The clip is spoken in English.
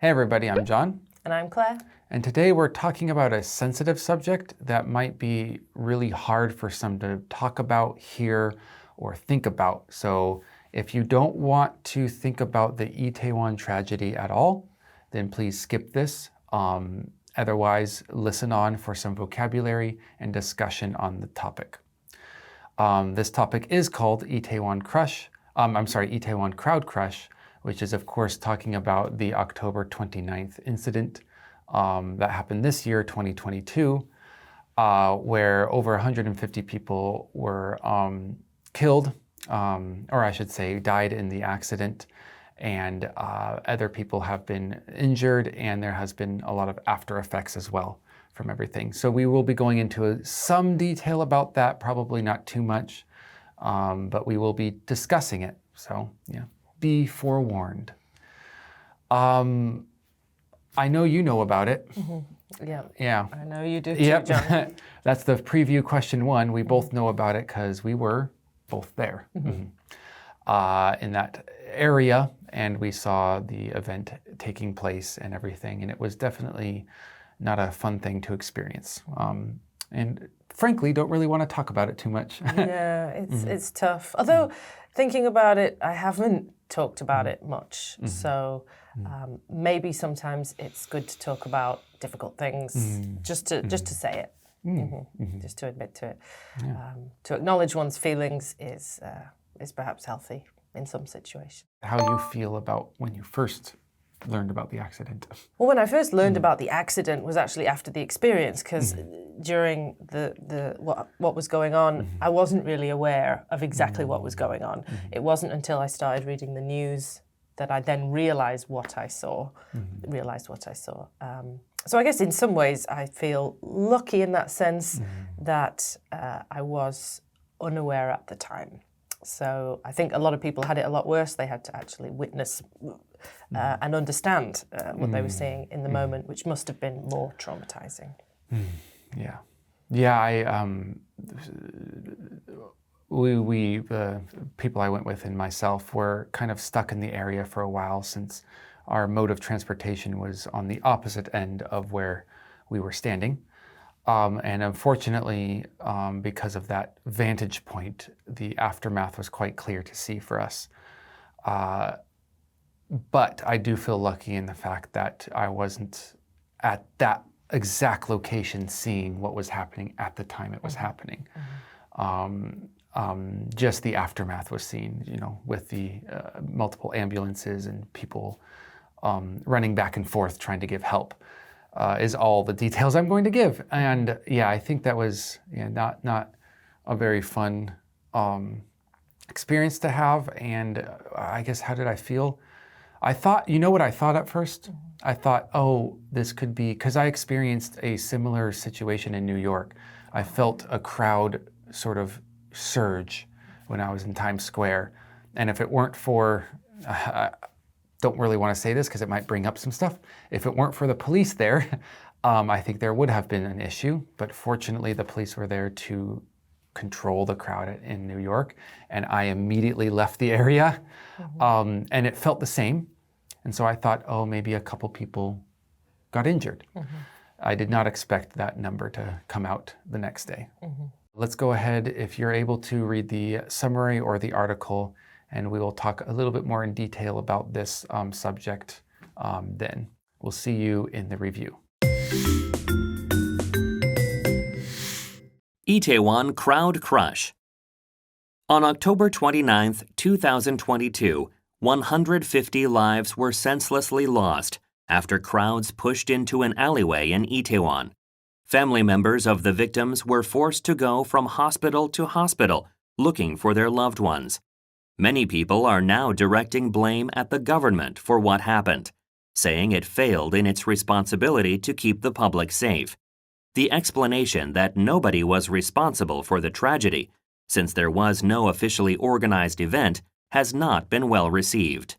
Hey everybody, I'm John. And I'm Claire. And today we're talking about a sensitive subject that might be really hard for some to talk about, hear, or think about. So if you don't want to think about the Itaewon tragedy at all, then please skip this. Otherwise, listen on for some vocabulary and discussion on the topic. This topic is called Itaewon Itaewon Crowd Crush, which is of course talking about the October 29th incident that happened this year, 2022, where over 150 people were killed, or I should say died in the accident, and other people have been injured, and there has been a lot of after effects as well from everything. So we will be going into some detail about that, probably not too much, but we will be discussing it. So yeah, be forewarned. I know you know about it. Mm-hmm. Yeah. I know you do too, John. That's the preview question one. We both know about it because we were both there in that area, and we saw the event taking place and everything, and it was definitely not a fun thing to experience. And frankly, don't really want to talk about it too much. Yeah, it's tough. Although, thinking about it, I haven't talked about it much. So maybe sometimes it's good to talk about difficult things, just to say it, just to admit to it. Yeah. To acknowledge one's feelings is perhaps healthy in some situations. How you feel about when you first learned about the accident? Well, when I first learned about the accident was actually after the experience, because during what was going on, I wasn't really aware of exactly what was going on. It wasn't until I started reading the news that I then realized what I saw. So I guess in some ways I feel lucky in that sense that I was unaware at the time. So I think a lot of people had it a lot worse. They had to actually witness and understand what they were seeing in the moment, which must have been more traumatizing. Yeah. We the people I went with and myself were kind of stuck in the area for a while, since our mode of transportation was on the opposite end of where we were standing. And unfortunately, because of that vantage point, the aftermath was quite clear to see for us. But I do feel lucky in the fact that I wasn't at that exact location seeing what was happening at the time it was happening. Just the aftermath was seen, with the multiple ambulances and people running back and forth trying to give help. Is all the details I'm going to give. And yeah, I think that was not a very fun experience to have. And I guess, how did I feel? I thought, what I thought at first? I thought, this could be, because I experienced a similar situation in New York. I felt a crowd sort of surge when I was in Times Square. And if it weren't for, don't really want to say this because it might bring up some stuff. If it weren't for the police there, I think there would have been an issue. But fortunately, the police were there to control the crowd in New York, and I immediately left the area, and it felt the same. And so I thought, maybe a couple people got injured. I did not expect that number to come out the next day. Let's go ahead, if you're able to, read the summary or the article, and we will talk a little bit more in detail about this subject then. We'll see you in the review. Itaewon Crowd Crush. On October 29, 2022, 150 lives were senselessly lost after crowds pushed into an alleyway in Itaewon. Family members of the victims were forced to go from hospital to hospital looking for their loved ones. Many people are now directing blame at the government for what happened, saying it failed in its responsibility to keep the public safe. The explanation that nobody was responsible for the tragedy, since there was no officially organized event, has not been well received.